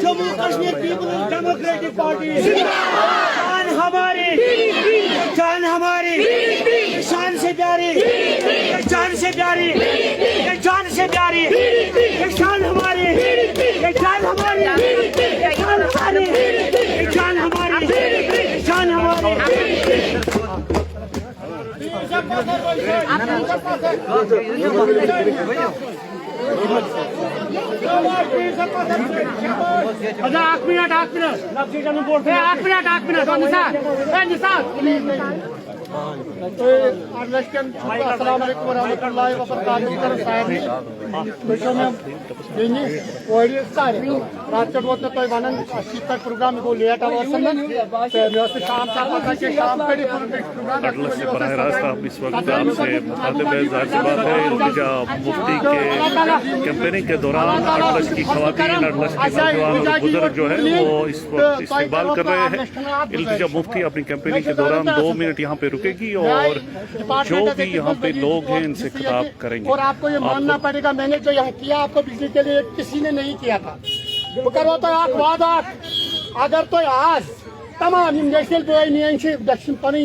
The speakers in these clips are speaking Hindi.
Jammu Kashmir Peoples Democratic Party शान हमारी, शान हमारी, शान से प्यारी, जान से प्यारी, जान से प्यारी, शान हमारी, शान हमारी, शान हमारी, शान हमारी, शान हमारी। अच्छा 8 मिनट निसार अस्सलाम वालेकुम वरहमतुल्लाहि वबरकातुहू वोत तुम वन प्रोग्राम गो लेट शाम शाम बरह रास्त आप इस वक्त आपसे मुखातिब है। जाहिर सी बात है इल्तिजा मुफ्ती के कैंपेनिंग के दौरान अटलस की खवातीन, अटलस के नौजवान और बुजुर्ग जो है वो इस वक्त इस्तेमाल कर रहे हैं। इल्तिजा मुफ्ती अपनी कैंपेनिंग के दौरान 2 मिनट यहाँ पे रुकेगी और जो भी यहाँ पे लोग हैं इनसे खिताब करेंगे। और आपको ये मानना पड़ेगा, मैंने जो यहाँ किया आपको बिजली के लिए किसी ने नहीं किया था। करो तो आप वादा अगर तो आज तमाम नेशनल दक्षिण पनी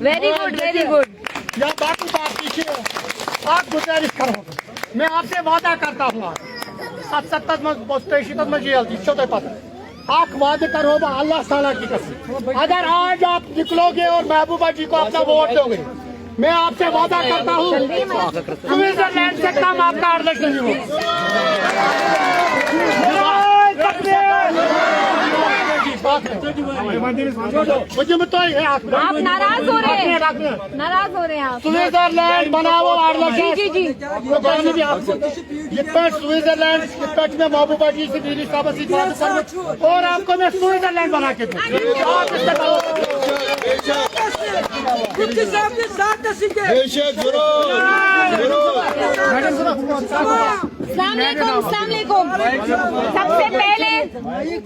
वेरी गुड या बाकी पार्टी से आप गुजारिश करो, मैं आपसे वादा करता हूँ 77 में जेल थी तो पता आप वादे करो अल्लाह ताला की कसम, अगर आज आप निकलोगे और महबूबा जी को अपना वोट दोगे, मैं आपसे वादा करता हूँ स्विट्जरलैंड से कम आपका अर्लश नहीं होगा। आप नाराज हो रहे हैं, नाराज हो रहे हैं आप। स्विट्जरलैंड बनाओ जी स्विट्जरलैंड में महबूबा जी से मेरी शाबाशी और आपको मैं स्विट्जरलैंड बना के दूं। सबसे पहले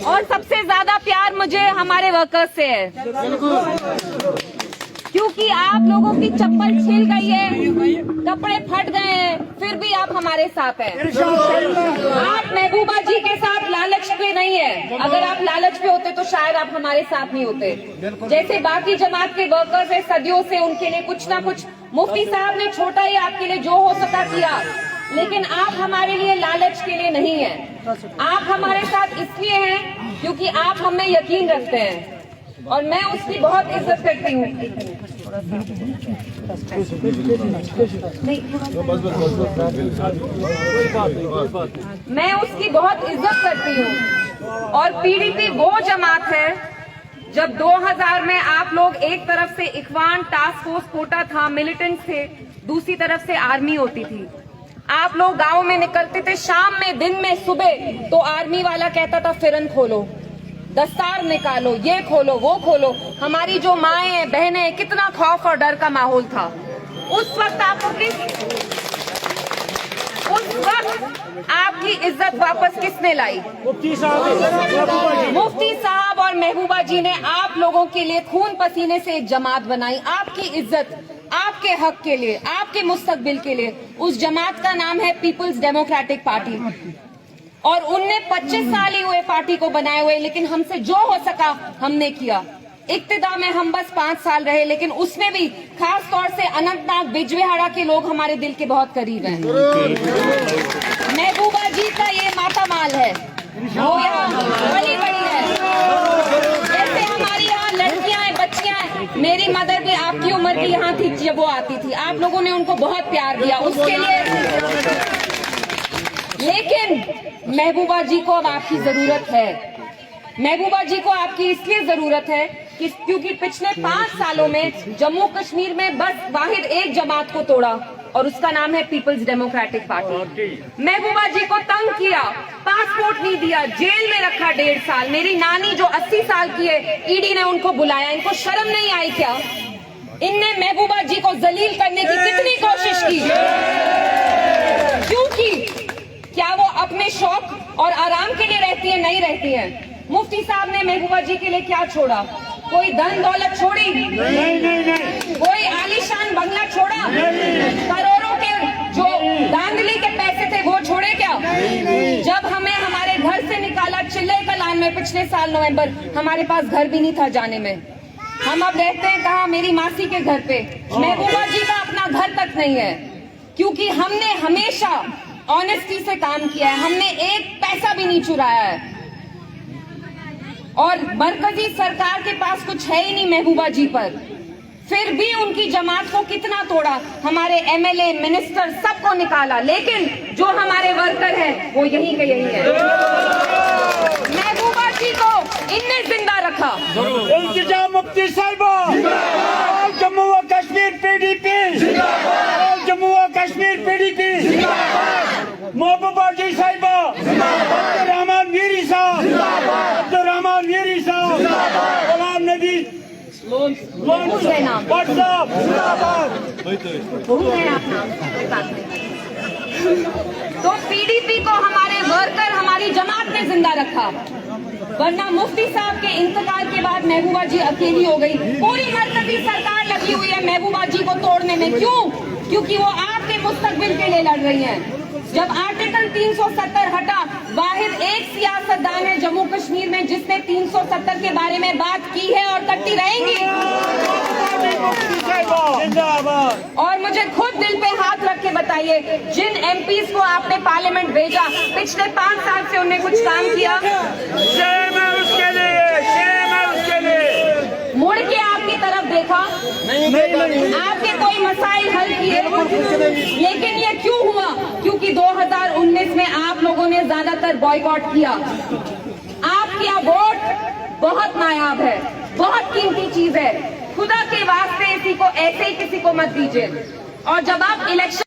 और सबसे ज्यादा प्यार मुझे हमारे वर्कर्स से है, क्योंकि आप लोगों की चप्पल छिल गई है, कपड़े फट गए हैं, फिर भी आप हमारे साथ हैं। आप महबूबा जी के साथ लालच पे नहीं है, अगर आप लालच पे होते तो शायद आप हमारे साथ नहीं होते। जैसे बाकी जमात के वर्कर्स है, सदियों से उनके लिए कुछ ना कुछ मुफ्ती साहब ने छोटा ही आपके लिए जो हो सका किया, लेकिन आप हमारे लिए लालच के लिए नहीं है। आप हमारे साथ इसलिए हैं क्योंकि आप हमें यकीन रखते हैं और मैं उसकी बहुत इज्जत करती हूँ। मैं उसकी बहुत इज्जत करती हूँ। और पीडीपी वो जमात है, जब 2000 में आप लोग एक तरफ से इखवान टास्क फोर्स कोटा था, मिलिटेंट थे, दूसरी तरफ से आर्मी होती थी। आप लोग गांव में निकलते थे शाम में, दिन में, सुबह, तो आर्मी वाला कहता था फिरन खोलो, दस्तार निकालो, ये खोलो, वो खोलो। हमारी जो माएं बहनें, कितना खौफ और डर का माहौल था उस वक्त। उस वक्त आपकी इज्जत वापस किसने लाई? मुफ्ती साहब और महबूबा जी ने आप लोगों के लिए खून पसीने से एक जमात बनाई, आपकी इज्जत, आपके हक के लिए, आपके मुस्तकबिल के लिए। उस जमात का नाम है पीपल्स डेमोक्रेटिक पार्टी, और उनने 25 साल ही हुए पार्टी को बनाए हुए, लेकिन हमसे जो हो सका हमने किया। इक्तिदा में हम बस 5 साल रहे, लेकिन उसमें भी खास तौर से अनंतनाग बिजबेहाड़ा के लोग हमारे दिल के बहुत करीब हैं। महबूबा जी का ये मातामाल है, वो यहाँ बड़ी बड़ी है। जैसे हमारी यहाँ लड़कियां हैं, बच्चियां हैं। मेरी मदर भी आपकी उम्र की यहाँ थी जब वो आती थी, आप लोगों ने उनको बहुत प्यार दिया उसके लिए। लेकिन महबूबा जी को अब आपकी जरूरत है। महबूबा जी को आपकी इसलिए जरूरत है क्योंकि पिछले 5 सालों में जम्मू कश्मीर में बस वाहिद एक जमात को तोड़ा, और उसका नाम है पीपल्स डेमोक्रेटिक पार्टी। महबूबा जी को तंग किया, पासपोर्ट नहीं दिया, जेल में रखा 1.5 साल। मेरी नानी जो 80 साल की है, ईडी ने उनको बुलाया। इनको शर्म नहीं आई क्या? इनने महबूबा जी को जलील करने की कितनी कोशिश की, क्योंकि क्या वो अपने शौक और आराम के लिए रहती है? नहीं रहती है। मुफ्ती साहब ने महबूबा जी के लिए क्या छोड़ा? कोई धन दौलत छोड़ी? नहीं। कोई आलीशान बंगला छोड़ा? करोड़ों के जो धांधली के पैसे थे वो छोड़े क्या? जब हमें हमारे घर से निकाला चिल्ले कलान में पिछले साल नवंबर, हमारे पास घर भी नहीं था जाने में। हम अब रहते हैं कहाँ? मेरी मासी के घर पे। महबूबा जी का अपना घर तक नहीं है, क्योंकि हमने हमेशा ऑनेस्टी से काम किया है। हमने एक पैसा भी नहीं चुराया है, और मरकजी सरकार के पास कुछ है ही नहीं महबूबा जी पर। फिर भी उनकी जमात को कितना तोड़ा, हमारे एमएलए, मिनिस्टर सबको निकाला, लेकिन जो हमारे वर्कर हैं वो यही के यही है। महबूबा जी को इनने जिंदा रखा। इल्तिजा मुफ्ती साहिबा, जम्मू व कश्मीर पीडीपी, जम्मू व कश्मीर पीडीपी, महबूबा जी साहिबा, अब्दुर्रहमान वीरी साहब, अब्दुर्रहमान वीरी साहब, गुलाम नबी बहुत है नाम, तो पीडीपी को हमारे वर्कर, हमारी जमात ने जिंदा रखा, वरना मुफ्ती साहब के इंतकाल के बाद महबूबा जी अकेली हो गई। पूरी मरकजी सरकार लगी हुई है महबूबा जी को तोड़ने में। क्यों? क्योंकि वो आपके मुस्तकबिल के लिए लड़ रही हैं। जब आर्टिकल 370 हटा, वाहिद एक सियासतदान है जम्मू कश्मीर में जिसने 370 के बारे में बात की है और करती रहेंगी। और मुझे खुद दिल पे हाथ रख के बताइए, जिन एमपीज को आपने पार्लियामेंट भेजा, पिछले 5 साल से उन्हें कुछ काम किया? शेम है उसके लिए, मुड़ के आपकी तरफ देखा? नहीं। आपके कोई मसाइल हल किए? लेकिन ये क्यों हुआ? क्योंकि 2019 में आप लोगों ने ज्यादातर बॉयकॉट किया। आपका वोट बहुत नायाब है, बहुत कीमती चीज है। खुदा के वास्ते इसी को ऐसे ही किसी को मत दीजिए। और जब आप इलेक्शन